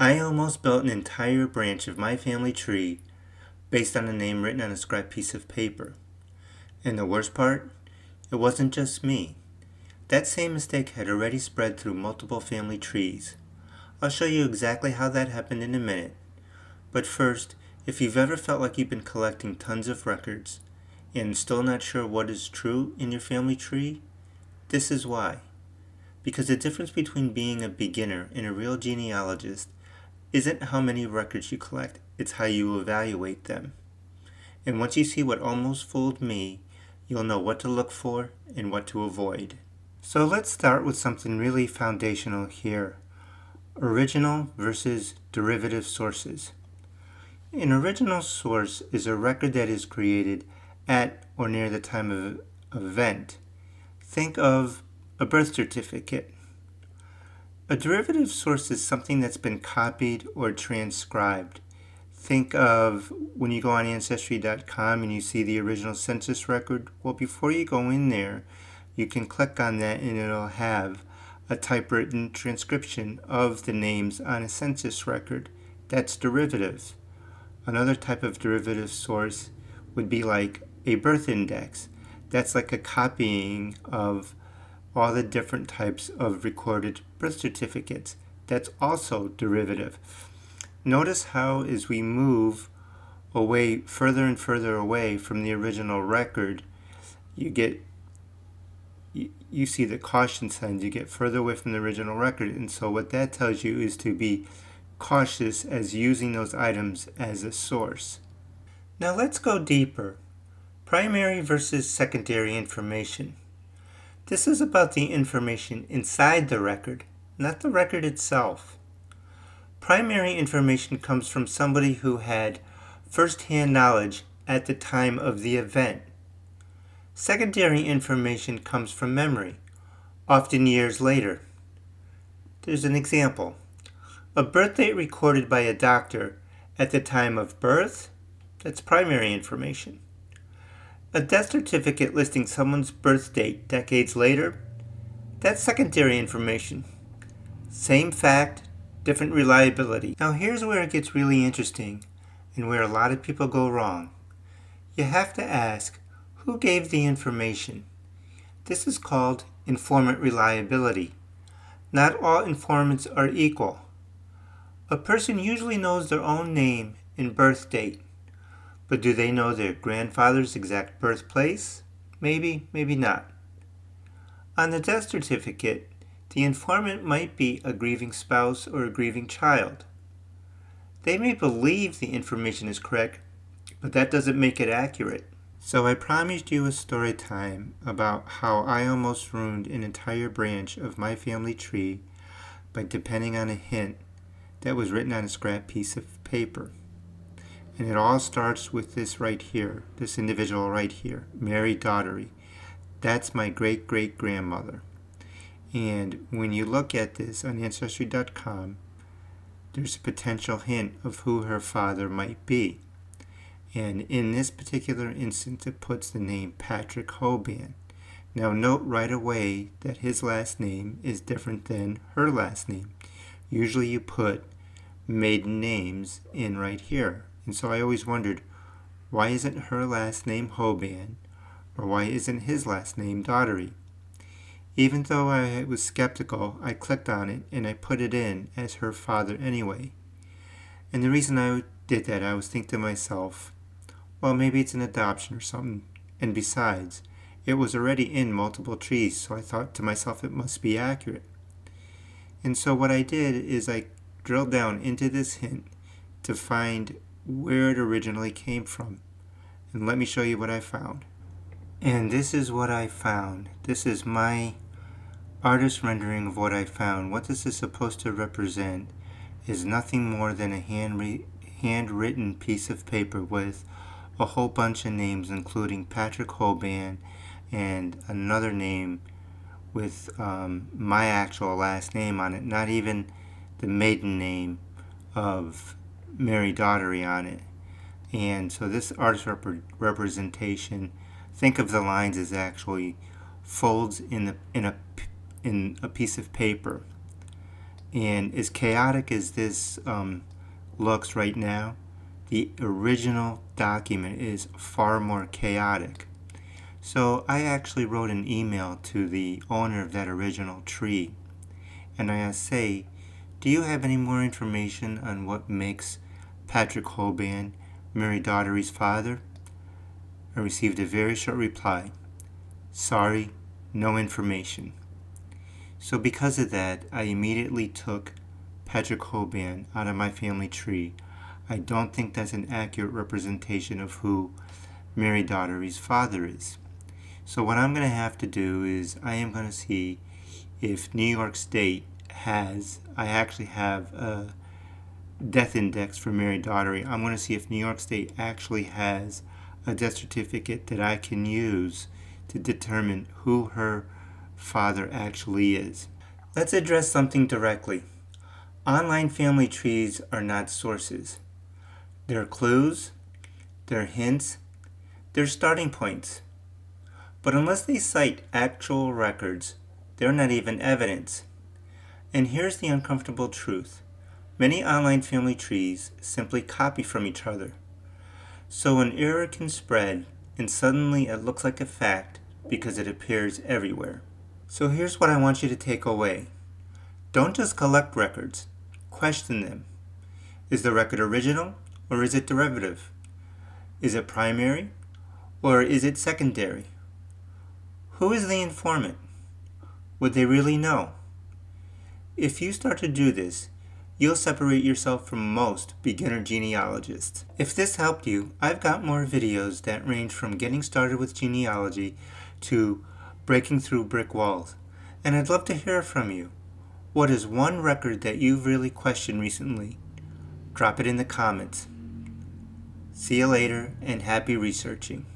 I almost built an entire branch of my family tree based on a name written on a scrap piece of paper. And the worst part? It wasn't just me. That same mistake had already spread through multiple family trees. I'll show you exactly how that happened in a minute. But first, if you've ever felt like you've been collecting tons of records and still not sure what is true in your family tree, this is why. Because the difference between being a beginner and a real genealogist isn't how many records you collect, it's how you evaluate them. And once you see what almost fooled me, you'll know what to look for and what to avoid. So let's start with something really foundational here. Original versus derivative sources. An original source is a record that is created at or near the time of event. Think of a birth certificate. A derivative source is something that's been copied or transcribed. Think of when you go on Ancestry.com and you see the original census record. Well, before you go in there, you can click on that and it'll have a typewritten transcription of the names on a census record. That's derivative. Another type of derivative source would be like a birth index. That's like a copying of all the different types of recorded birth certificates. That's also derivative. Notice how as we move away, further and further away from the original record, you see the caution signs. You get further away from the original record, and so what that tells you is to be cautious as using those items as a source. Now let's go deeper. Primary versus secondary information. This is about the information inside the record, not the record itself. Primary information comes from somebody who had first-hand knowledge at the time of the event. Secondary information comes from memory, often years later. There's an example. A birth date recorded by a doctor at the time of birth, that's primary information. A death certificate listing someone's birth date decades later, that's secondary information. Same fact, different reliability. Now here's where it gets really interesting and where a lot of people go wrong. You have to ask, who gave the information? This is called informant reliability. Not all informants are equal. A person usually knows their own name and birth date. But do they know their grandfather's exact birthplace? Maybe, maybe not. On the death certificate, the informant might be a grieving spouse or a grieving child. They may believe the information is correct, but that doesn't make it accurate. So I promised you a story time about how I almost ruined an entire branch of my family tree by depending on a hint that was written on a scrap piece of paper. And it all starts with this right here, this individual right here, Mary Daughtery. That's my great-great-grandmother. And when you look at this on Ancestry.com, there's a potential hint of who her father might be. And in this particular instance, it puts the name Patrick Hoban. Now note right away that his last name is different than her last name. Usually you put maiden names in right here. And so I always wondered, why isn't her last name Hoban, or why isn't his last name Daughtery? Even though I was skeptical, I clicked on it and I put it in as her father anyway. And the reason I did that, I was thinking to myself, well, maybe it's an adoption or something. And besides, it was already in multiple trees, so I thought to myself it must be accurate. And so what I did is I drilled down into this hint to find where it originally came from. And let me show you what I found. And this is what I found. This is my artist rendering of what I found. What this is supposed to represent is nothing more than a handwritten piece of paper with a whole bunch of names, including Patrick Hoban and another name with my actual last name on it, not even the maiden name of Mary Daughtery on it. And so this artist representation, think of the lines as actually folds in a piece of paper. And as chaotic as this looks right now, the original document is far more chaotic. So I actually wrote an email to the owner of that original tree, and I asked, say, do you have any more information on what makes Patrick Hoban Mary Daughtery's father? I received a very short reply. Sorry, no information. So because of that, I immediately took Patrick Hoban out of my family tree. I don't think that's an accurate representation of who Mary Daughtery's father is. So what I'm going to have to do is I am going to see if New York State I actually have a death index for Mary Daughtery. I'm going to see if New York State actually has a death certificate that I can use to determine who her father actually is. Let's address something directly. Online family trees are not sources. They're clues, they're hints, they're starting points. But unless they cite actual records, they're not even evidence. And here's the uncomfortable truth. Many online family trees simply copy from each other. So an error can spread, and suddenly it looks like a fact because it appears everywhere. So here's what I want you to take away. Don't just collect records. Question them. Is the record original or is it derivative? Is it primary or is it secondary? Who is the informant? Would they really know? If you start to do this, you'll separate yourself from most beginner genealogists. If this helped you, I've got more videos that range from getting started with genealogy to breaking through brick walls. And I'd love to hear from you. What is one record that you've really questioned recently? Drop it in the comments. See you later and happy researching.